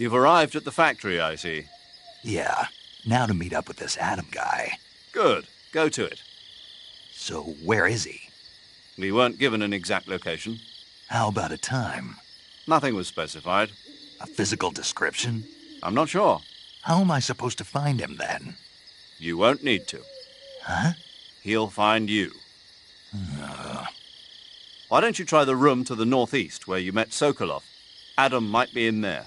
You've arrived at the factory, I see. Yeah, now to meet up with this Adam guy. Good. Go to it. So where is he? We weren't given an exact location. How about a time? Nothing was specified. A physical description? I'm not sure. How am I supposed to find him then? You won't need to. Huh? He'll find you. Why don't you try the room to the northeast where you met Sokolov? Adam might be in there.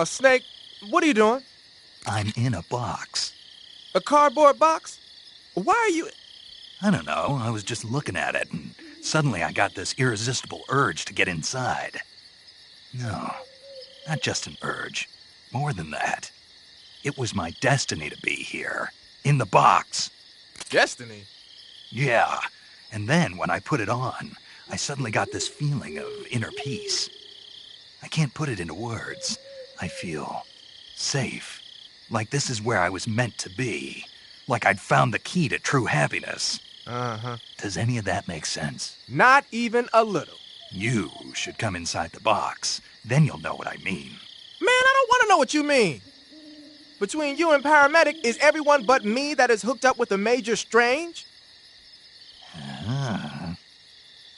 Snake, what are you doing? I'm in a box. A cardboard box? Why are you... I don't know, I was just looking at it, and suddenly I got this irresistible urge to get inside. No, not just an urge. More than that. It was my destiny to be here. In the box. Destiny? Yeah, and then when I put it on, I suddenly got this feeling of inner peace. I can't put it into words. I feel safe. Like this is where I was meant to be. Like I'd found the key to true happiness. Uh-huh. Does any of that make sense? Not even a little. You should come inside the box. Then you'll know what I mean. Man, I don't want to know what you mean. Between you and Paramedic, is everyone but me that is hooked up with a Major Strange?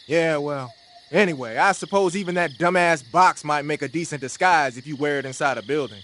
Yeah, well, anyway, I suppose even that dumbass box might make a decent disguise if you wear it inside a building.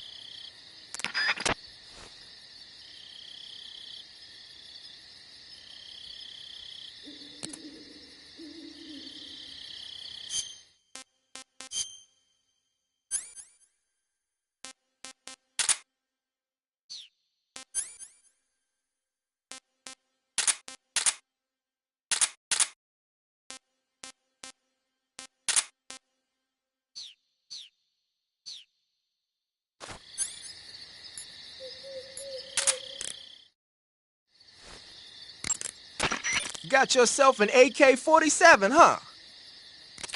Got yourself an AK-47, huh?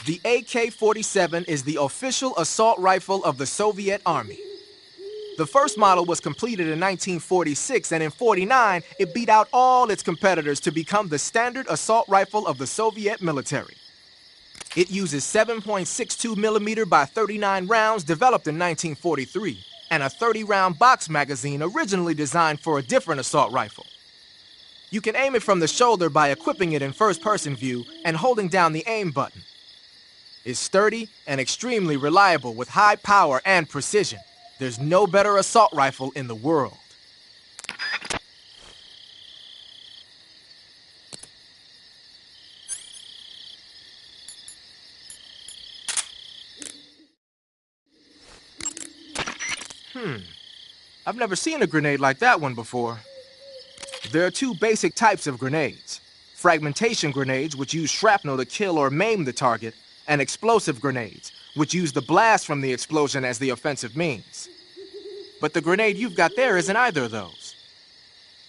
The AK-47 is the official assault rifle of the Soviet Army. The first model was completed in 1946, and in 49, it beat out all its competitors to become the standard assault rifle of the Soviet military. It uses 7.62 millimeter by 39 rounds developed in 1943, and a 30-round box magazine originally designed for a different assault rifle. You can aim it from the shoulder by equipping it in first-person view and holding down the aim button. It's sturdy and extremely reliable with high power and precision. There's no better assault rifle in the world. I've never seen a grenade like that one before. There are two basic types of grenades. Fragmentation grenades, which use shrapnel to kill or maim the target, and explosive grenades, which use the blast from the explosion as the offensive means. But the grenade you've got there isn't either of those.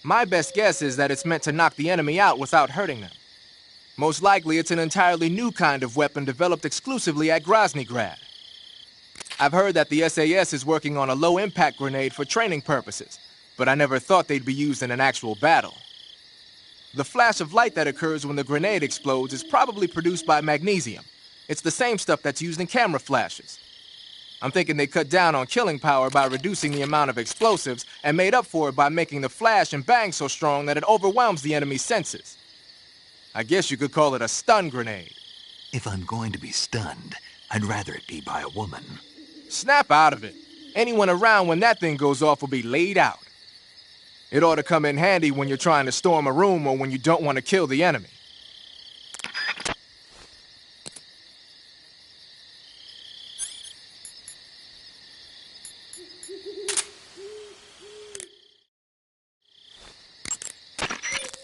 My best guess is that it's meant to knock the enemy out without hurting them. Most likely it's an entirely new kind of weapon developed exclusively at Grozny Grad. I've heard that the SAS is working on a low-impact grenade for training purposes, but I never thought they'd be used in an actual battle. The flash of light that occurs when the grenade explodes is probably produced by magnesium. It's the same stuff that's used in camera flashes. I'm thinking they cut down on killing power by reducing the amount of explosives and made up for it by making the flash and bang so strong that it overwhelms the enemy's senses. I guess you could call it a stun grenade. If I'm going to be stunned, I'd rather it be by a woman. Snap out of it. Anyone around when that thing goes off will be laid out. It ought to come in handy when you're trying to storm a room or when you don't want to kill the enemy.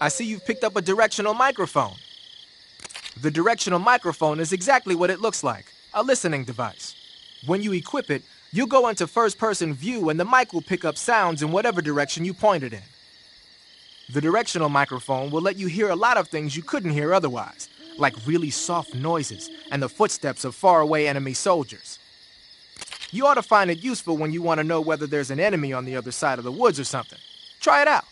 I see you've picked up a directional microphone. The directional microphone is exactly what it looks like, a listening device. When you equip it, you'll go into first-person view and the mic will pick up sounds in whatever direction you point it in. The directional microphone will let you hear a lot of things you couldn't hear otherwise, like really soft noises and the footsteps of faraway enemy soldiers. You ought to find it useful when you want to know whether there's an enemy on the other side of the woods or something. Try it out.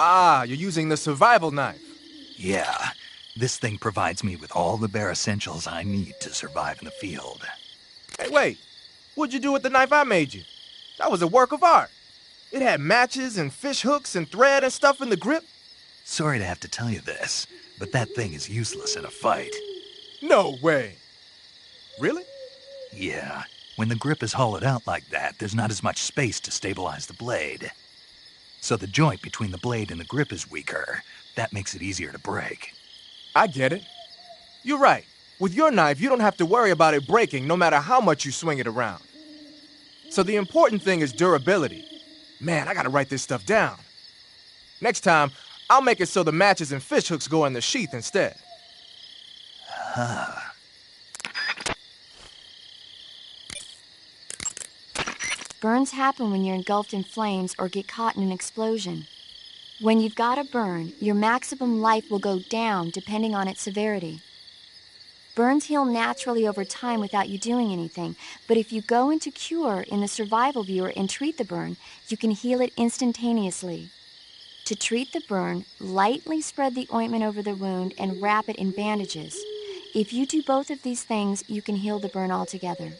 Ah, you're using the survival knife. Yeah, this thing provides me with all the bare essentials I need to survive in the field. Hey, wait. What'd you do with the knife I made you? That was a work of art. It had matches and fish hooks and thread and stuff in the grip. Sorry to have to tell you this, but that thing is useless in a fight. No way. Really? Yeah, when the grip is hollowed out like that, there's not as much space to stabilize the blade. So the joint between the blade and the grip is weaker. That makes it easier to break. I get it. You're right. With your knife, you don't have to worry about it breaking no matter how much you swing it around. So the important thing is durability. Man, I gotta write this stuff down. Next time, I'll make it so the matches and fish hooks go in the sheath instead. Burns happen when you're engulfed in flames or get caught in an explosion. When you've got a burn, your maximum life will go down depending on its severity. Burns heal naturally over time without you doing anything, but if you go into Cure in the survival viewer and treat the burn, you can heal it instantaneously. To treat the burn, lightly spread the ointment over the wound and wrap it in bandages. If you do both of these things, you can heal the burn altogether.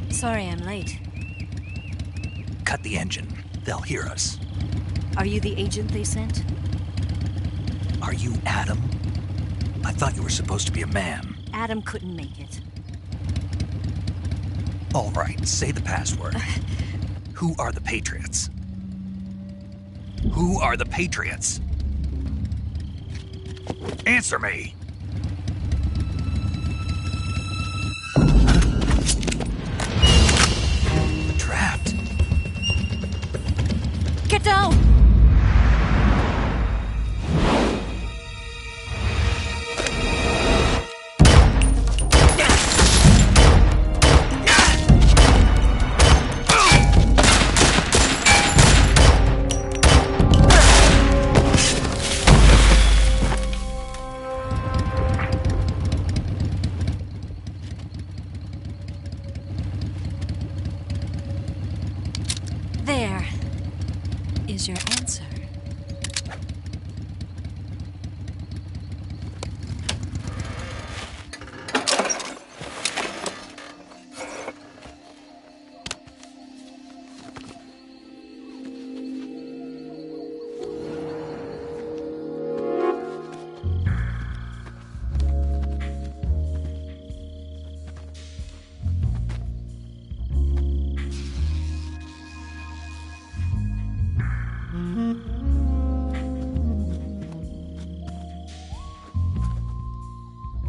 Sorry I'm late. Cut the engine. They'll hear us. Are you the agent they sent? Are you Adam? I thought you were supposed to be a man. Adam couldn't make it. All right, say the password. Who are the Patriots? Who are the Patriots? Answer me! We're trapped. Get down!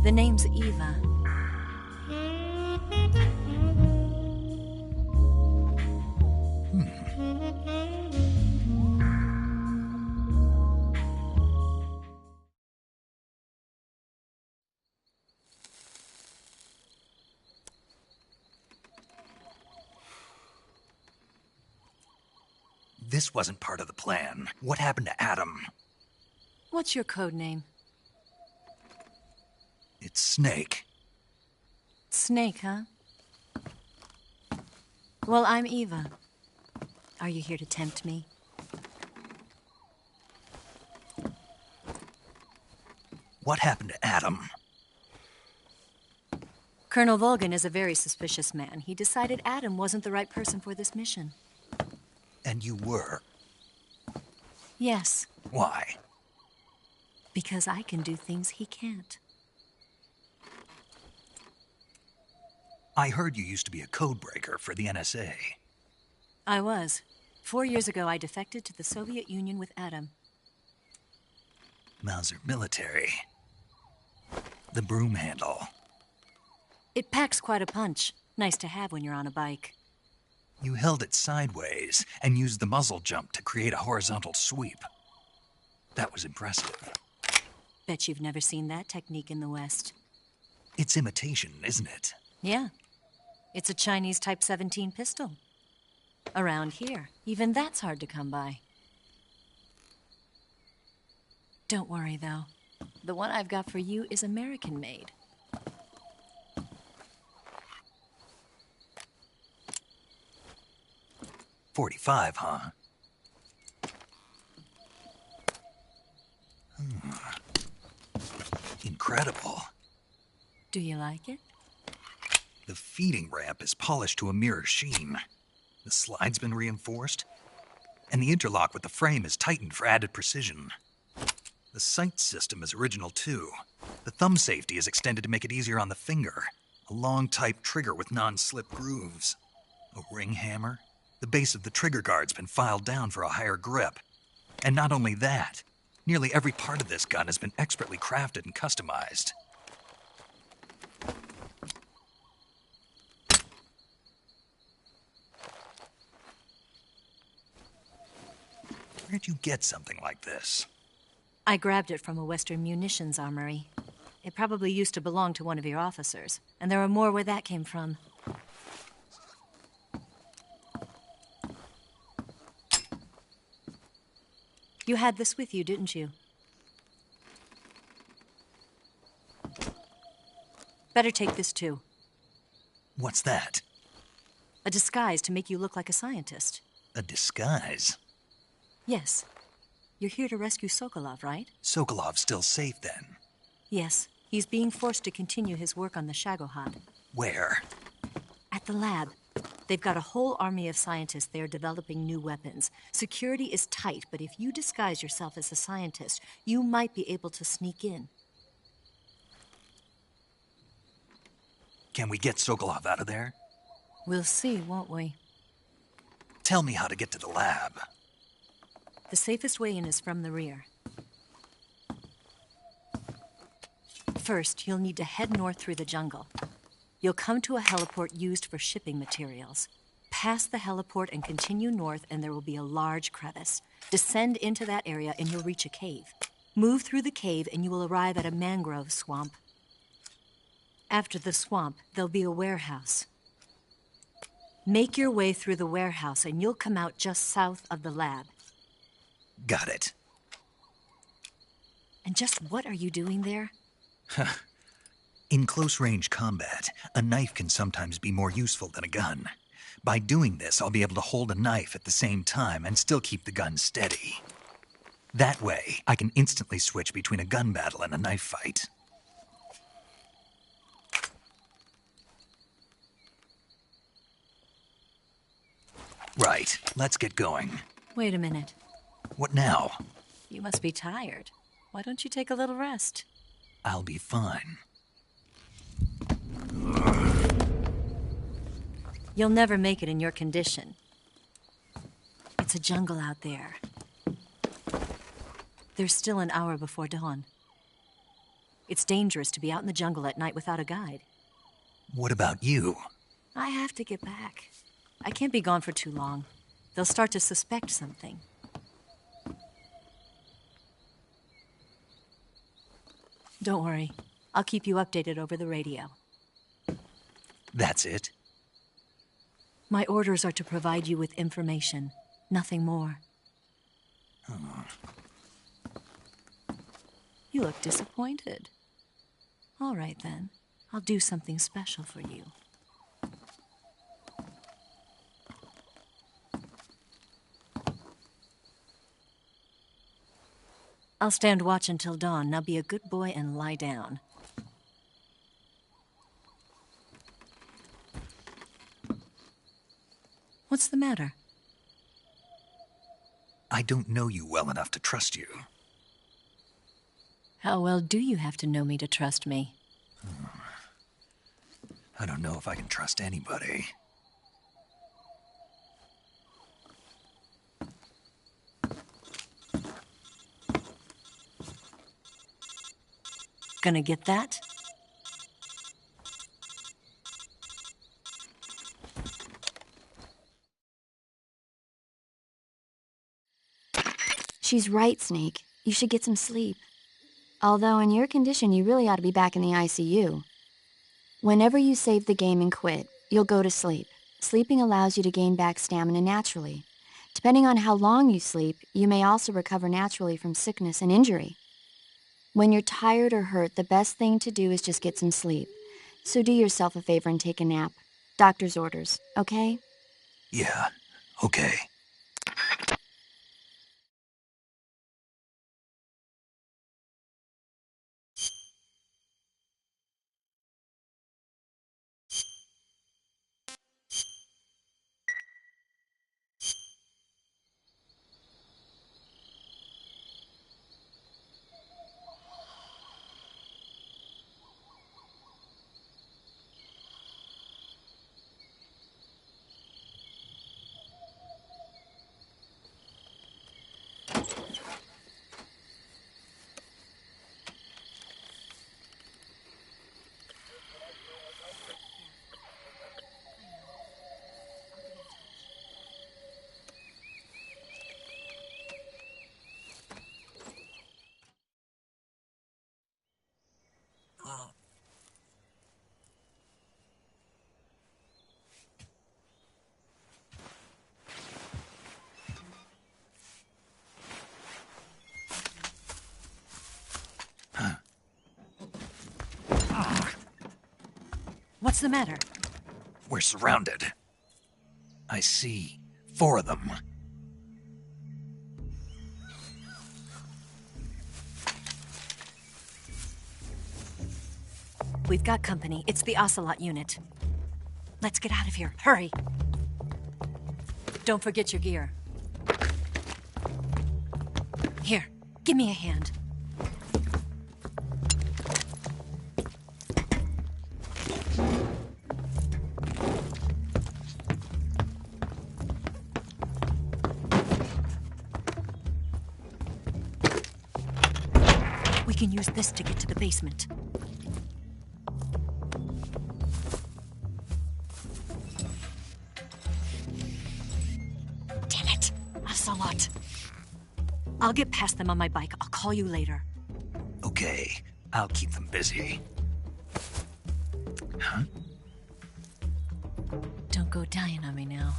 The name's Eva. This wasn't part of the plan. What happened to Adam? What's your code name? It's Snake. Snake, huh? Well, I'm Eva. Are you here to tempt me? What happened to Adam? Colonel Volgan is a very suspicious man. He decided Adam wasn't the right person for this mission. And you were. Yes, Why? because I can do things he can't. I heard you used to be a codebreaker for the NSA. I was. 4 years ago, I defected to the Soviet Union with Adam. Mauser military. The broom handle. It packs quite a punch. Nice to have when you're on a bike. You held it sideways and used the muzzle jump to create a horizontal sweep. That was impressive. Bet you've never seen that technique in the West. It's imitation, isn't it? Yeah. It's a Chinese Type 17 pistol. Around here, even that's hard to come by. Don't worry, though. The one I've got for you is American-made. .45, huh? Incredible. Do you like it? The feeding ramp is polished to a mirror sheen. The slide's been reinforced, and the interlock with the frame is tightened for added precision. The sight system is original too. The thumb safety is extended to make it easier on the finger. A long type trigger with non-slip grooves. A ring hammer. The base of the trigger guard's been filed down for a higher grip. And not only that, nearly every part of this gun has been expertly crafted and customized. Where'd you get something like this? I grabbed it from a Western munitions armory. It probably used to belong to one of your officers, and there are more where that came from. You had this with you, didn't you? Better take this too. What's that? A disguise to make you look like a scientist. A disguise? Yes. You're here to rescue Sokolov, right? Sokolov's still safe then. Yes. He's being forced to continue his work on the Shagohod. Where? At the lab. They've got a whole army of scientists there developing new weapons. Security is tight, but if you disguise yourself as a scientist, you might be able to sneak in. Can we get Sokolov out of there? We'll see, won't we? Tell me how to get to the lab. The safest way in is from the rear. First, you'll need to head north through the jungle. You'll come to a heliport used for shipping materials. Pass the heliport and continue north, and there will be a large crevice. Descend into that area, and you'll reach a cave. Move through the cave, and you will arrive at a mangrove swamp. After the swamp, there'll be a warehouse. Make your way through the warehouse, and you'll come out just south of the lab. Got it. And just what are you doing there? In close-range combat, a knife can sometimes be more useful than a gun. By doing this, I'll be able to hold a knife at the same time and still keep the gun steady. That way, I can instantly switch between a gun battle and a knife fight. Right, let's get going. Wait a minute. What now? You must be tired. Why don't you take a little rest? I'll be fine. You'll never make it in your condition. It's a jungle out there. There's still an hour before dawn. It's dangerous to be out in the jungle at night without a guide. What about you? I have to get back. I can't be gone for too long. They'll start to suspect something. Don't worry. I'll keep you updated over the radio. That's it? My orders are to provide you with information, nothing more. You look disappointed. All right, then. I'll do something special for you. I'll stand watch until dawn. Now be a good boy and lie down. What's the matter? I don't know you well enough to trust you. How well do you have to know me to trust me? I don't know if I can trust anybody. Gonna get that? She's right, Snake. You should get some sleep. Although in your condition, you really ought to be back in the ICU. Whenever you save the game and quit, you'll go to sleep. Sleeping allows you to gain back stamina naturally. Depending on how long you sleep, you may also recover naturally from sickness and injury. When you're tired or hurt, the best thing to do is just get some sleep. So do yourself a favor and take a nap. Doctor's orders, okay? Yeah, okay. What's the matter? We're surrounded. I see 4 of them. We've got company. It's the Ocelot unit. Let's get out of here. Hurry! Don't forget your gear. Here, give me a hand. We can use this to get to the basement. Damn it! Ocelot! I'll get past them on my bike. I'll call you later. Okay, I'll keep them busy. Huh? Don't go dying on me now.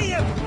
see him!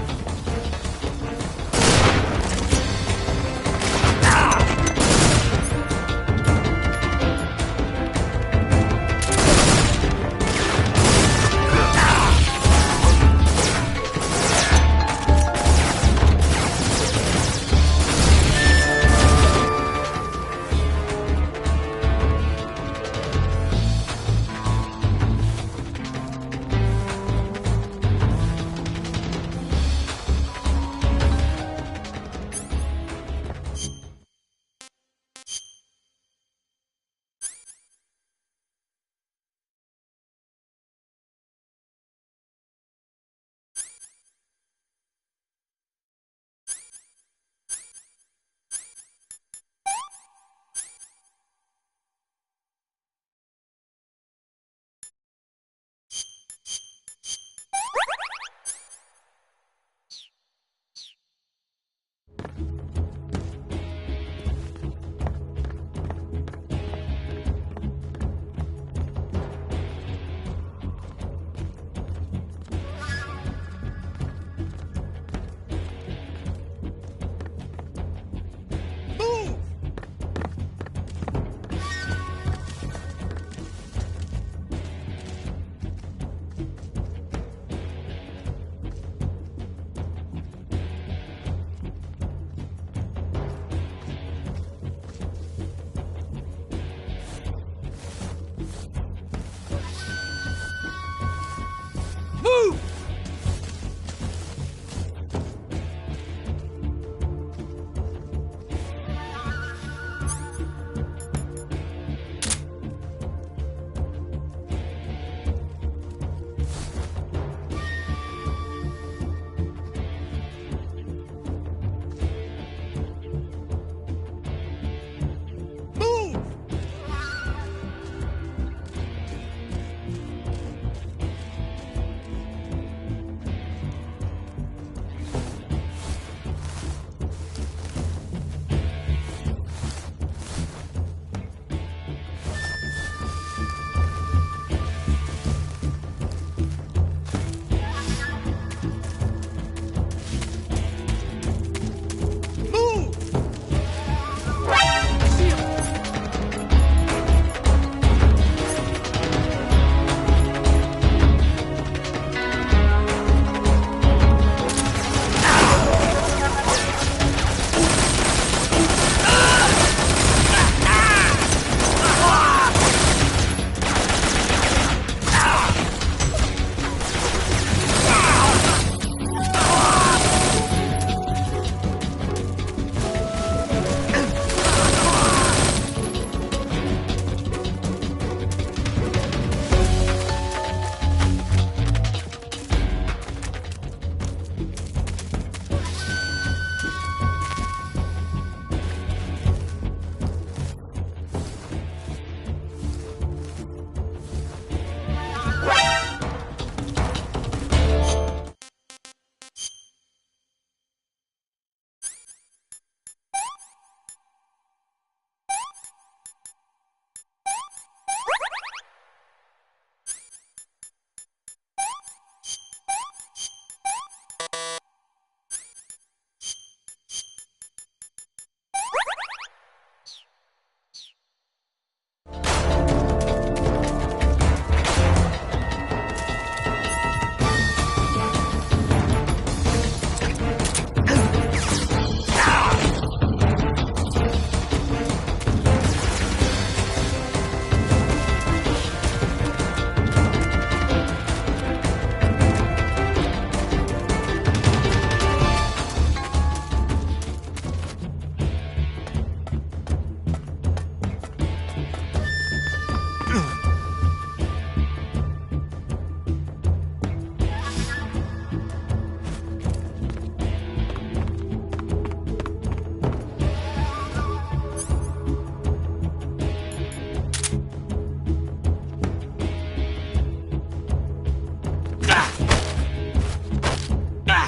Move!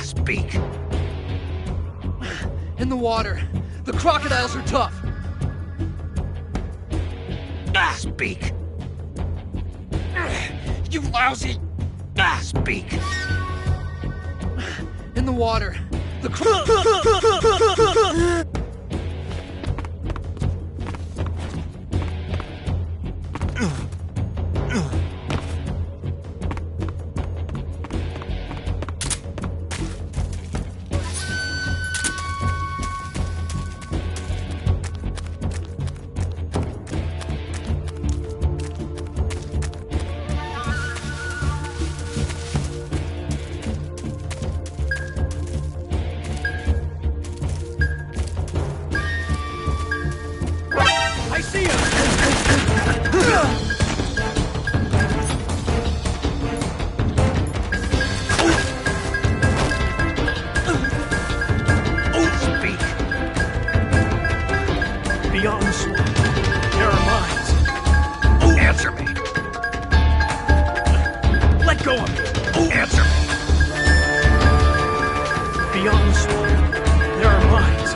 Speak. In the water. The crocodiles are tough. Speak. You lousy... Speak. in the water. The I see him! Speak. Beyond the swamp, there are mines. Answer me. Let go of me! Answer me. Beyond the swamp, there are mines.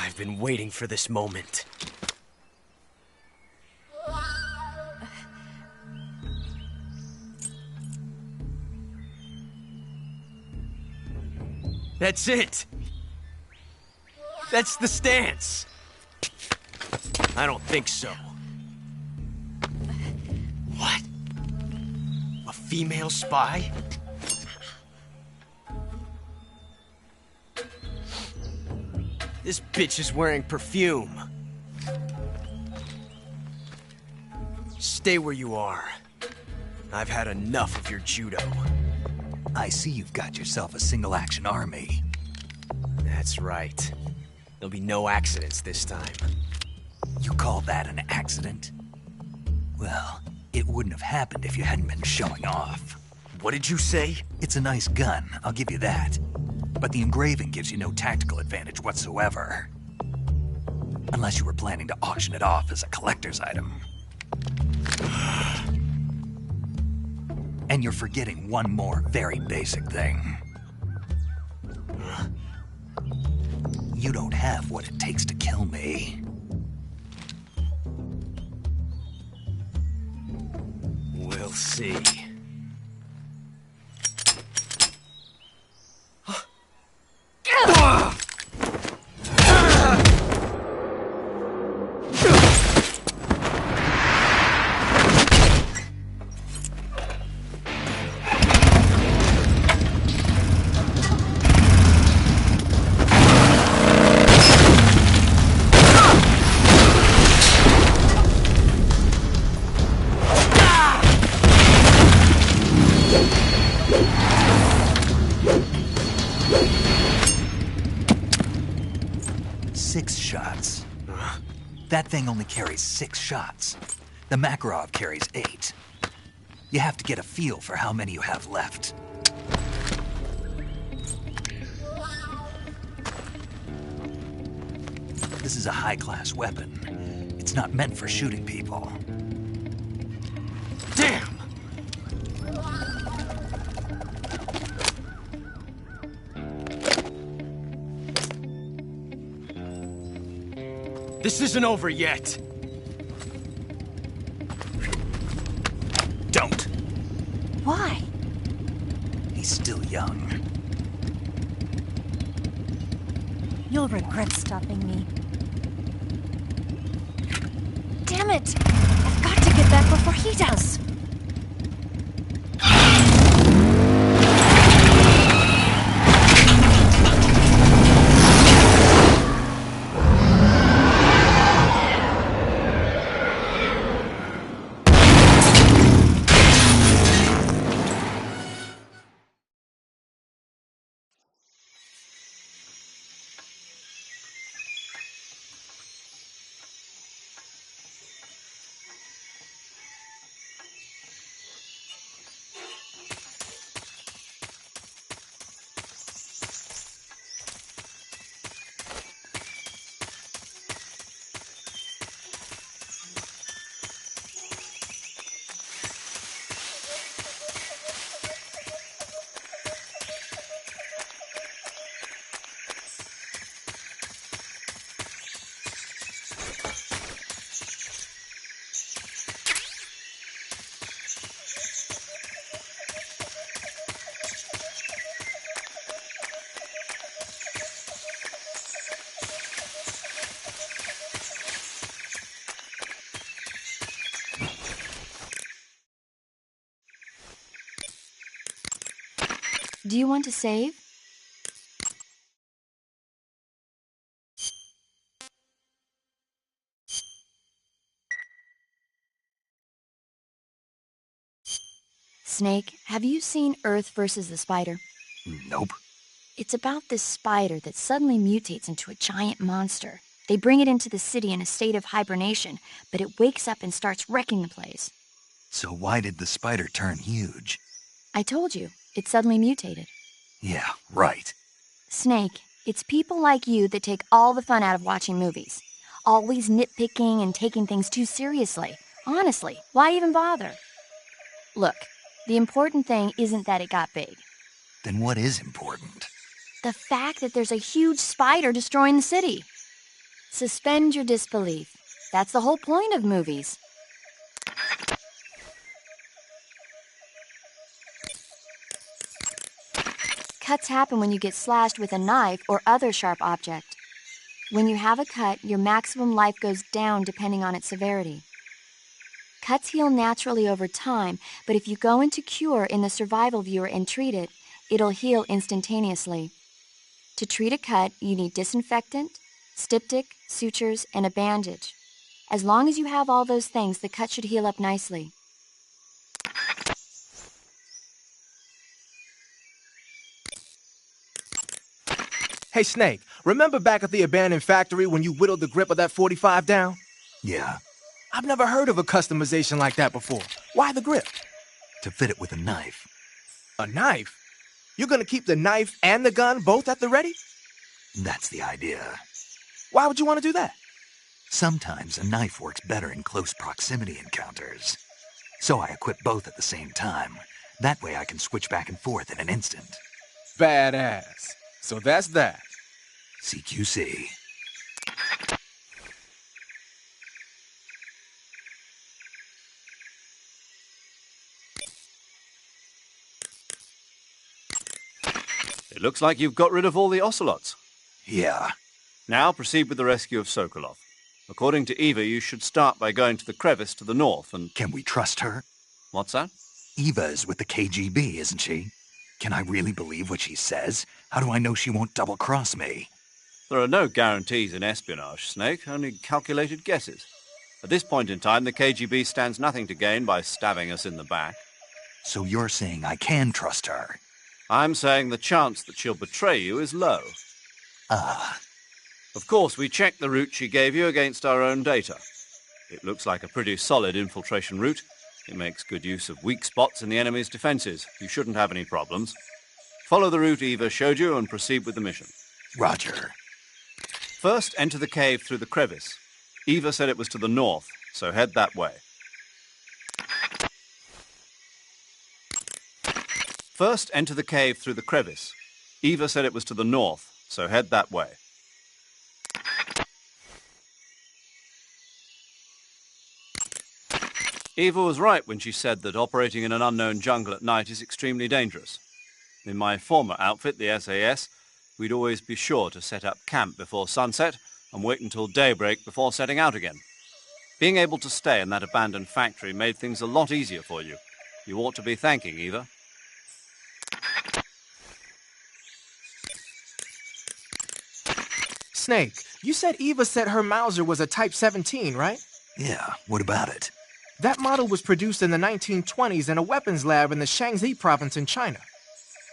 I've been waiting for this moment. That's it! That's the stance! I don't think so. What? A female spy? This bitch is wearing perfume. Stay where you are. I've had enough of your judo. I see you've got yourself a single-action army. That's right. There'll be no accidents this time. You call that an accident? Well, it wouldn't have happened if you hadn't been showing off. What did you say? It's a nice gun, I'll give you that. But the engraving gives you no tactical advantage whatsoever. Unless you were planning to auction it off as a collector's item. And you're forgetting one more very basic thing. You don't have what it takes to kill me. We'll see. That thing only carries 6 shots. The Makarov carries 8. You have to get a feel for how many you have left. This is a high-class weapon. It's not meant for shooting people. Damn! This isn't over yet. Don't. Why? He's still young. You'll regret stopping me. Damn it! I've got to get back before he does! Do you want to save? Snake, have you seen Earth versus the Spider? Nope. It's about this spider that suddenly mutates into a giant monster. They bring it into the city in a state of hibernation, but it wakes up and starts wrecking the place. So why did the spider turn huge? I told you, it suddenly mutated. Yeah, right. Snake, it's people like you that take all the fun out of watching movies. Always nitpicking and taking things too seriously. Honestly, why even bother? Look, the important thing isn't that it got big. Then what is important? The fact that there's a huge spider destroying the city. Suspend your disbelief. That's the whole point of movies. Cuts happen when you get slashed with a knife or other sharp object. When you have a cut, your maximum life goes down depending on its severity. Cuts heal naturally over time, but if you go into cure in the survival viewer and treat it, it'll heal instantaneously. To treat a cut, you need disinfectant, styptic, sutures, and a bandage. As long as you have all those things, the cut should heal up nicely. Hey, Snake, remember back at the abandoned factory when you whittled the grip of that 45 down? Yeah, I've never heard of a customization like that before. Why the grip? to fit it with a knife. A knife? You're gonna keep the knife and the gun both at the ready? That's the idea. Why would you want to do that? Sometimes a knife works better in close proximity encounters. So I equip both at the same time. That way I can switch back and forth in an instant. Badass. So that's that. CQC. It looks like you've got rid of all the ocelots. Yeah. Now proceed with the rescue of Sokolov. According to Eva, you should start by going to the crevice to the north and... Can we trust her? What's that? Eva is with the KGB, isn't she? Can I really believe what she says? How do I know she won't double-cross me? There are no guarantees in espionage, Snake, only calculated guesses. At this point in time, the KGB stands nothing to gain by stabbing us in the back. So you're saying I can trust her? I'm saying the chance that she'll betray you is low. Ah. Of course, we checked the route she gave you against our own data. It looks like a pretty solid infiltration route. It makes good use of weak spots in the enemy's defenses. You shouldn't have any problems. Follow the route Eva showed you and proceed with the mission. Roger. First, enter the cave through the crevice. Eva said it was to the north, so head that way. First, enter the cave through the crevice. Eva said it was to the north, so head that way. Eva was right when she said that operating in an unknown jungle at night is extremely dangerous. In my former outfit, the SAS, we'd always be sure to set up camp before sunset and wait until daybreak before setting out again. Being able to stay in that abandoned factory made things a lot easier for you. You ought to be thanking Eva. Snake, you said Eva said her Mauser was a Type 17, right? Yeah, what about it? That model was produced in the 1920s in a weapons lab in the Shaanxi province in China.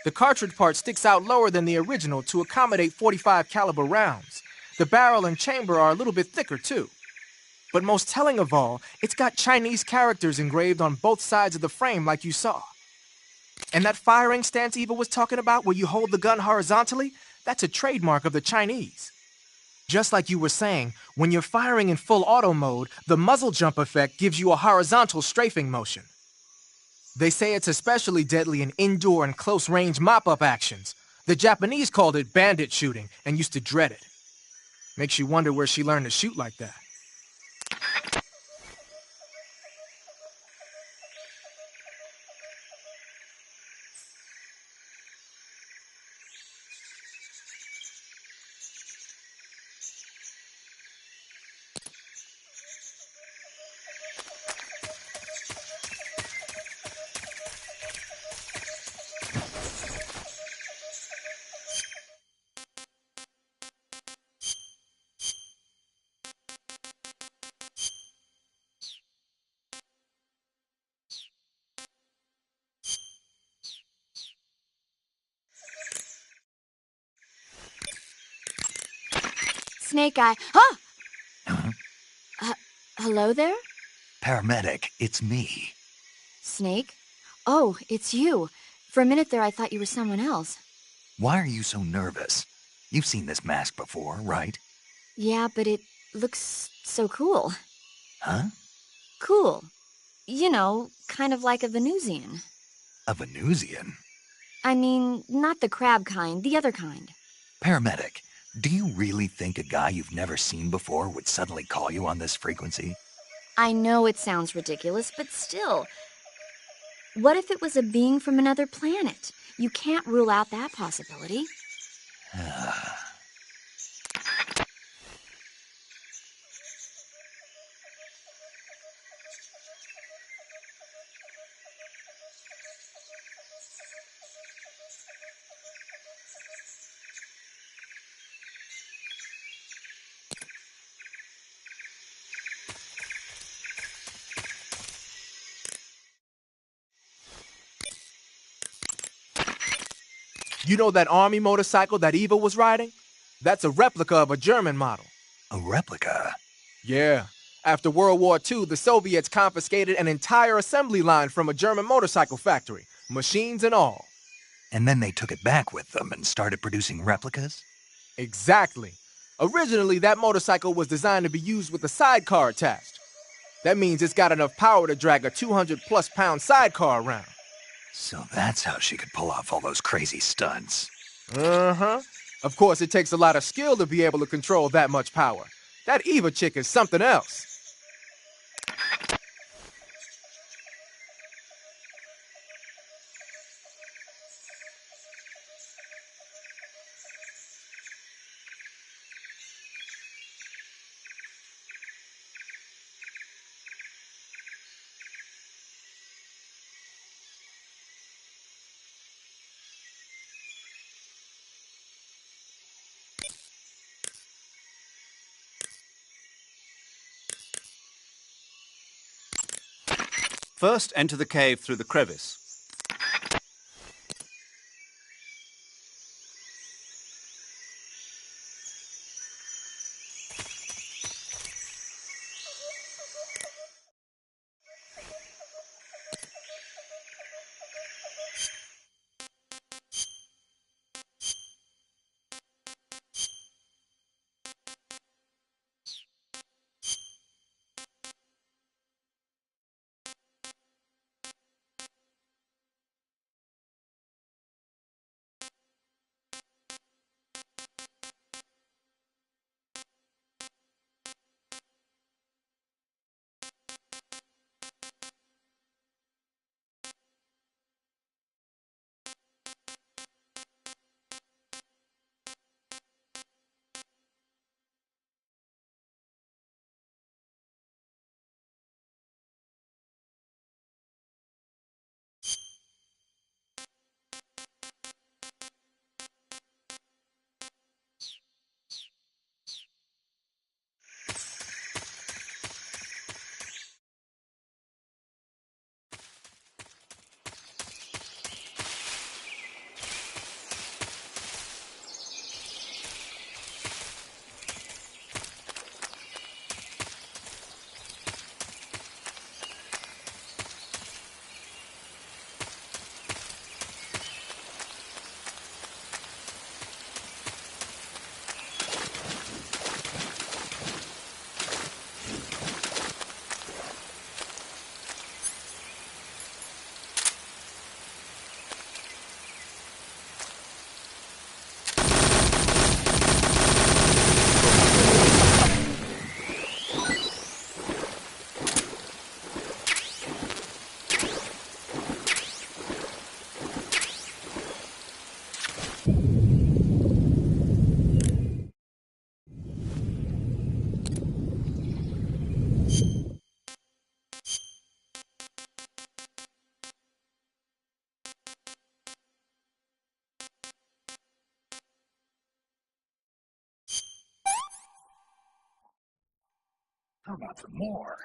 The cartridge part sticks out lower than the original to accommodate 45 caliber rounds. The barrel and chamber are a little bit thicker too. But most telling of all, it's got Chinese characters engraved on both sides of the frame like you saw. And that firing stance Eva was talking about where you hold the gun horizontally, that's a trademark of the Chinese. Just like you were saying, when you're firing in full auto mode, the muzzle jump effect gives you a horizontal strafing motion. They say it's especially deadly in indoor and close-range mop-up actions. The Japanese called it bandit shooting and used to dread it. Makes you wonder where she learned to shoot like that. Snake Eye. Huh? Hello there? Paramedic, it's me. Snake? Oh, it's you. For a minute there, I thought you were someone else. Why are you so nervous? You've seen this mask before, right? Yeah, but it looks so cool. Huh? Cool. You know, kind of like a Venusian. A Venusian? I mean, not the crab kind, the other kind. Paramedic, do you really think a guy you've never seen before would suddenly call you on this frequency? I know it sounds ridiculous, but still. What if it was a being from another planet? You can't rule out that possibility. You know that army motorcycle that Eva was riding? That's a replica of a German model. A replica? Yeah. After World War II, the Soviets confiscated an entire assembly line from a German motorcycle factory, machines and all. And then they took it back with them and started producing replicas? Exactly. Originally, that motorcycle was designed to be used with a sidecar attached. That means it's got enough power to drag a 200-plus pound sidecar around. So that's how she could pull off all those crazy stunts. Uh-huh. Of course, it takes a lot of skill to be able to control that much power. That Eva chick is something else. First, enter the cave through the crevice. How about some more?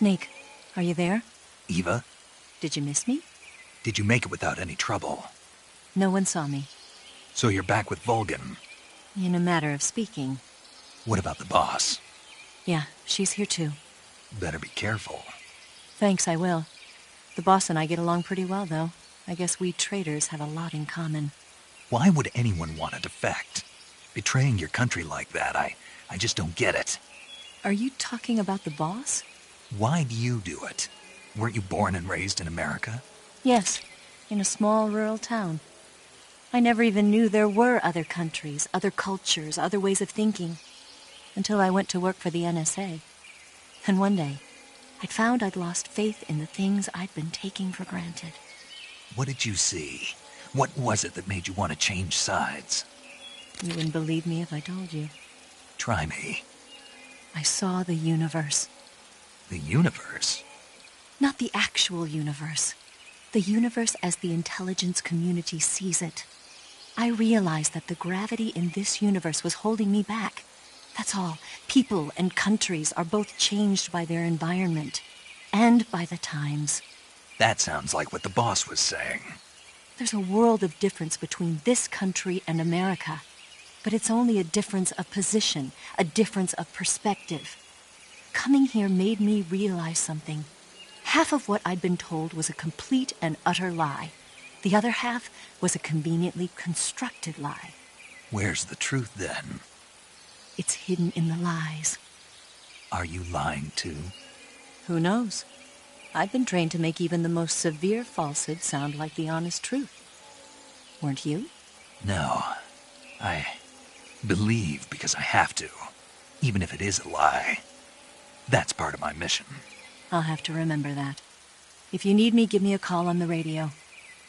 Snake, are you there? Eva, Did you miss me? did you make it without any trouble? No one saw me. So you're back with Vulcan. In a matter of speaking. What about the boss? Yeah, she's here too. Better be careful. Thanks, I will. The boss and I get along pretty well, though. I guess we traitors have a lot in common. Why would anyone want to defect? Betraying your country like that, I just don't get it. Are you talking about the boss? Why do you do it? Weren't you born and raised in America? Yes, in a small rural town. I never even knew there were other countries, other cultures, other ways of thinking, until I went to work for the NSA. And one day, I'd found I'd lost faith in the things I'd been taking for granted. What did you see? What was it that made you want to change sides? You wouldn't believe me if I told you. Try me. I saw the universe. The universe? Not the actual universe. The universe as the intelligence community sees it. I realized that the gravity in this universe was holding me back. That's all. People and countries are both changed by their environment and by the times. That sounds like what the boss was saying. There's a world of difference between this country and America. But it's only a difference of position, a difference of perspective. Coming here made me realize something. Half of what I'd been told was a complete and utter lie. The other half was a conveniently constructed lie. Where's the truth then? It's hidden in the lies. Are you lying too? Who knows? I've been trained to make even the most severe falsehood sound like the honest truth. Weren't you? No. I believe because I have to, even if it is a lie. That's part of my mission. I'll have to remember that. If you need me, give me a call on the radio.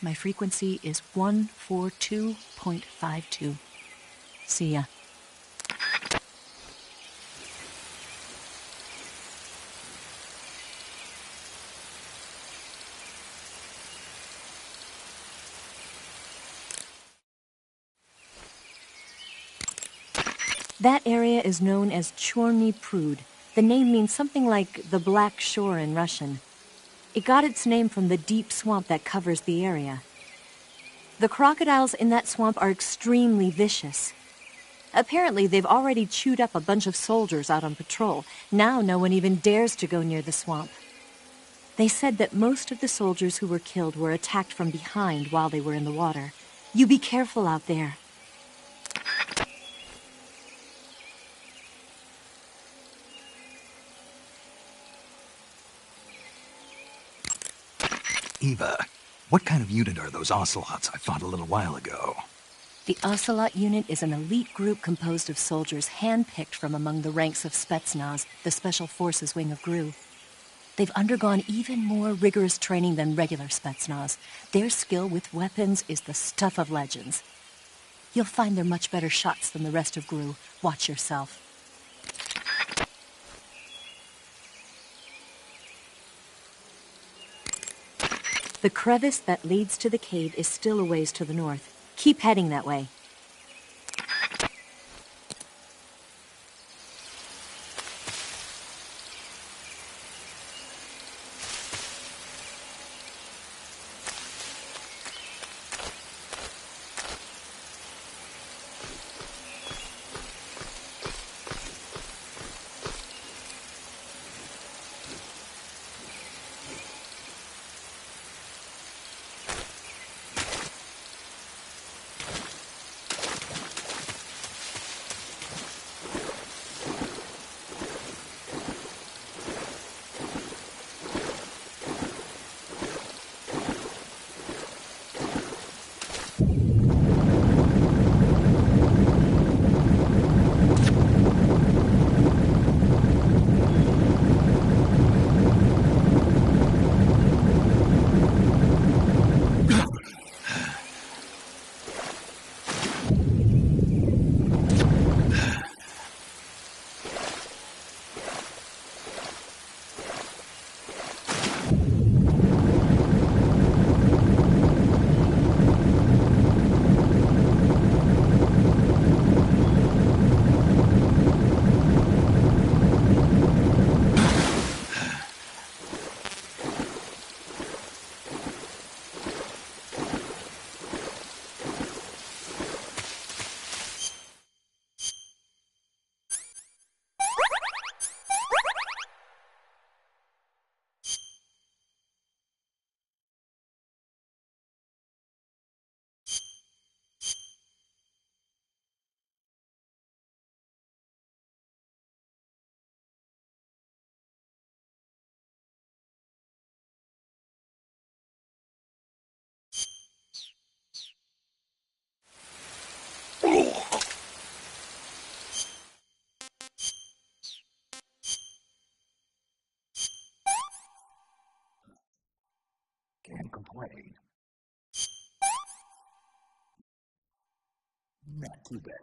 My frequency is 142.52. See ya. That area is known as Chorny Prud. The name means something like the Black Shore in Russian. It got its name from the deep swamp that covers the area. The crocodiles in that swamp are extremely vicious. Apparently, they've already chewed up a bunch of soldiers out on patrol. Now no one even dares to go near the swamp. They said that most of the soldiers who were killed were attacked from behind while they were in the water. You be careful out there. Eva, what kind of unit are those ocelots I fought a little while ago? The Ocelot unit is an elite group composed of soldiers handpicked from among the ranks of Spetsnaz, the Special Forces wing of GRU. They've undergone even more rigorous training than regular Spetsnaz. Their skill with weapons is the stuff of legends. You'll find they're much better shots than the rest of GRU. Watch yourself. The crevice that leads to the cave is still a ways to the north. Keep heading that way. Can't complain. Not too bad.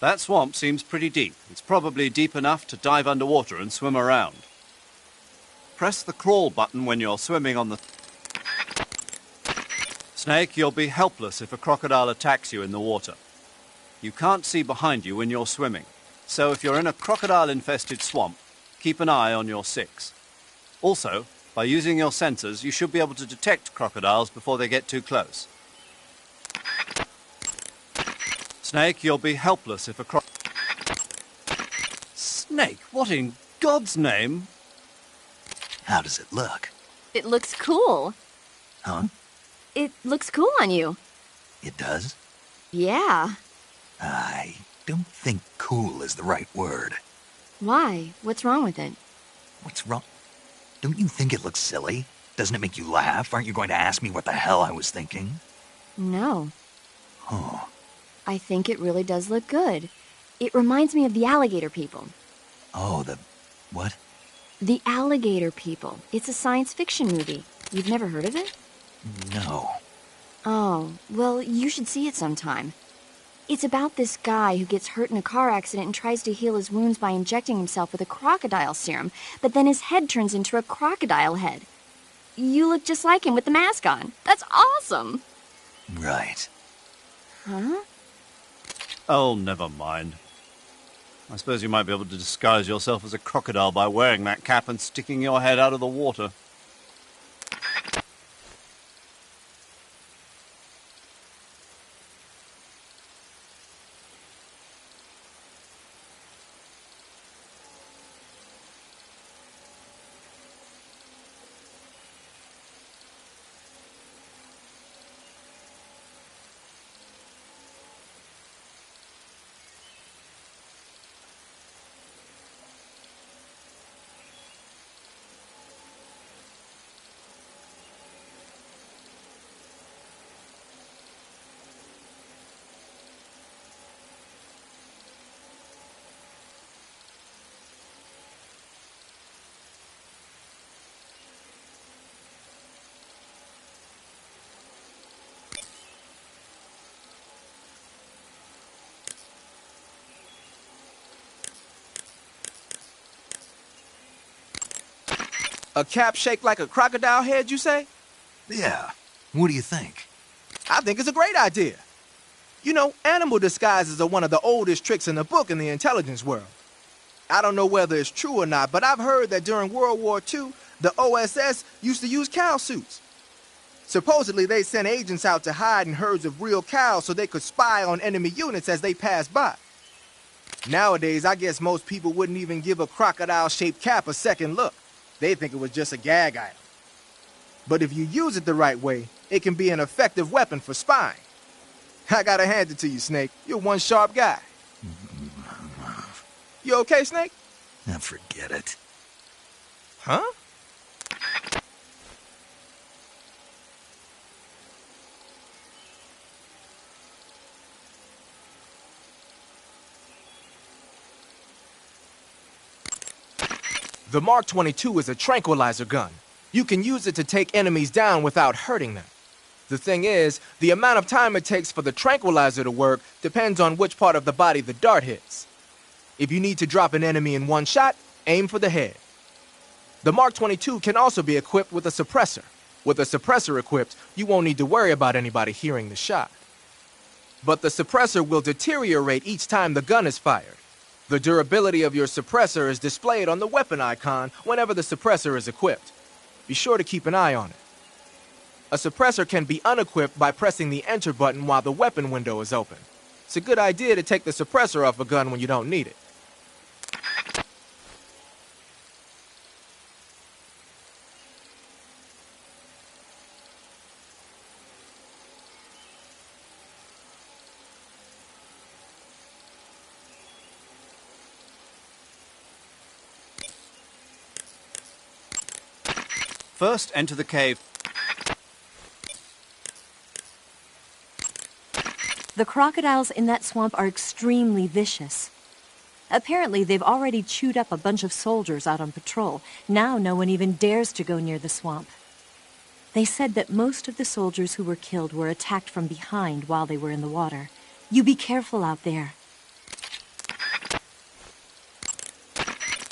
That swamp seems pretty deep. It's probably deep enough to dive underwater and swim around. Press the crawl button when you're swimming on the... Snake, you'll be helpless if a crocodile attacks you in the water. You can't see behind you when you're swimming, so if you're in a crocodile-infested swamp, keep an eye on your 6. Also, by using your sensors, you should be able to detect crocodiles before they get too close. Snake, you'll be helpless if a Snake, what in God's name? How does it look? It looks cool. Huh? It looks cool on you. It does? Yeah. I don't think cool is the right word. Why? What's wrong with it? What's wrong? Don't you think it looks silly? Doesn't it make you laugh? Aren't you going to ask me what the hell I was thinking? No. Huh. I think it really does look good. It reminds me of the alligator people. Oh, the... what? The Alligator People. It's a science fiction movie. You've never heard of it? No. Oh, well, you should see it sometime. It's about this guy who gets hurt in a car accident and tries to heal his wounds by injecting himself with a crocodile serum, but then his head turns into a crocodile head. You look just like him with the mask on. That's awesome! Right. Huh? Oh, never mind. I suppose you might be able to disguise yourself as a crocodile by wearing that cap and sticking your head out of the water. A cap shaped like a crocodile head, you say? Yeah. What do you think? I think it's a great idea. You know, animal disguises are one of the oldest tricks in the book in the intelligence world. I don't know whether it's true or not, but I've heard that during World War II, the OSS used to use cow suits. Supposedly, they sent agents out to hide in herds of real cows so they could spy on enemy units as they passed by. Nowadays, I guess most people wouldn't even give a crocodile-shaped cap a second look. They think it was just a gag item. But if you use it the right way, it can be an effective weapon for spying. I gotta hand it to you, Snake. You're one sharp guy. You okay, Snake? Now forget it. Huh? The Mark 22 is a tranquilizer gun. You can use it to take enemies down without hurting them. The thing is, the amount of time it takes for the tranquilizer to work depends on which part of the body the dart hits. If you need to drop an enemy in one shot, aim for the head. The Mark 22 can also be equipped with a suppressor. With a suppressor equipped, you won't need to worry about anybody hearing the shot. But the suppressor will deteriorate each time the gun is fired. The durability of your suppressor is displayed on the weapon icon whenever the suppressor is equipped. Be sure to keep an eye on it. A suppressor can be unequipped by pressing the enter button while the weapon window is open. It's a good idea to take the suppressor off a gun when you don't need it. First, enter the cave. The crocodiles in that swamp are extremely vicious. Apparently, they've already chewed up a bunch of soldiers out on patrol. Now no one even dares to go near the swamp. They said that most of the soldiers who were killed were attacked from behind while they were in the water. You be careful out there.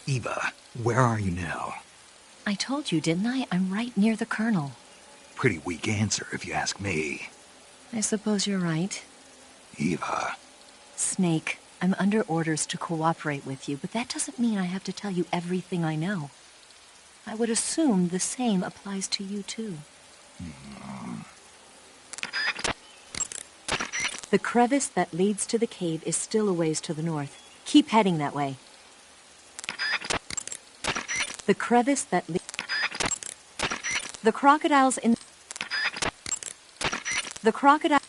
Eva, where are you now? I told you, didn't I? I'm right near the colonel. Pretty weak answer, if you ask me. I suppose you're right. Eva. Snake, I'm under orders to cooperate with you, but that doesn't mean I have to tell you everything I know. I would assume the same applies to you, too. The crevice that leads to the cave is still a ways to the north. Keep heading that way. The crevice that leads... The crocodiles in... The crocodile...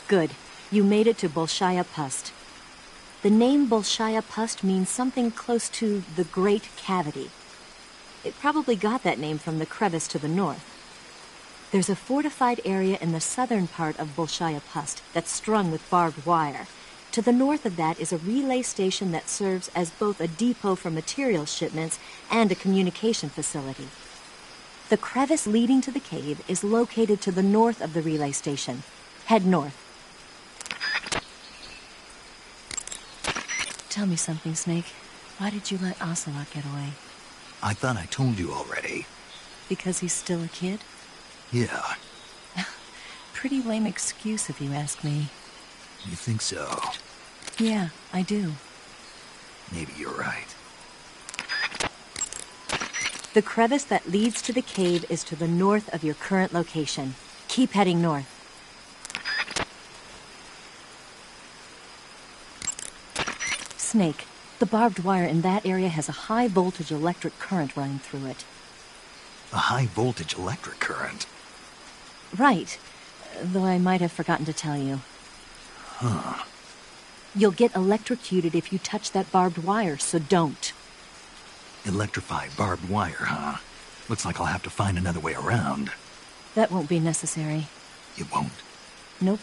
Good. You made it to Bolshaya Pust. The name Bolshaya Pust means something close to the Great Cavity. It probably got that name from the crevice to the north. There's a fortified area in the southern part of Bolshaya Pust that's strung with barbed wire. To the north of that is a relay station that serves as both a depot for material shipments and a communication facility. The crevice leading to the cave is located to the north of the relay station. Head north. Tell me something, Snake. Why did you let Ocelot get away? I thought I told you already. Because he's still a kid? Yeah. Pretty lame excuse if you ask me. You think so? Yeah, I do. Maybe you're right. The crevice that leads to the cave is to the north of your current location. Keep heading north. Snake, the barbed wire in that area has a high-voltage electric current running through it. A high-voltage electric current? Right. Though I might have forgotten to tell you. Huh. You'll get electrocuted if you touch that barbed wire, so don't. Electrified barbed wire, huh? Looks like I'll have to find another way around. That won't be necessary. It won't? Nope.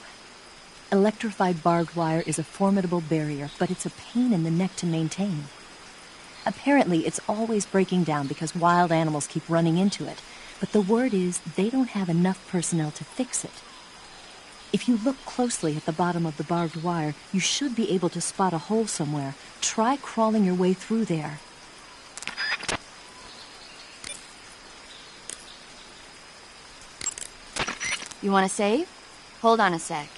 Electrified barbed wire is a formidable barrier, but it's a pain in the neck to maintain. Apparently, it's always breaking down because wild animals keep running into it, but the word is they don't have enough personnel to fix it. If you look closely at the bottom of the barbed wire, you should be able to spot a hole somewhere. Try crawling your way through there. You want to save? Hold on a sec.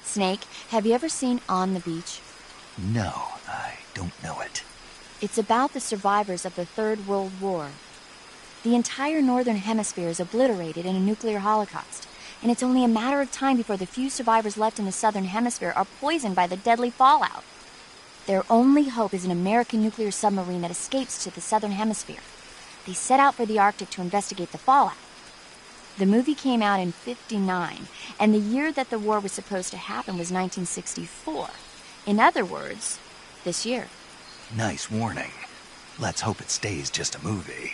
Snake, have you ever seen On the Beach? No, I don't know it. It's about the survivors of the Third World War. The entire northern hemisphere is obliterated in a nuclear holocaust, and it's only a matter of time before the few survivors left in the southern hemisphere are poisoned by the deadly fallout. Their only hope is an American nuclear submarine that escapes to the southern hemisphere. They set out for the Arctic to investigate the fallout. The movie came out in '59, and the year that the war was supposed to happen was 1964. In other words, this year. Nice warning. Let's hope it stays just a movie.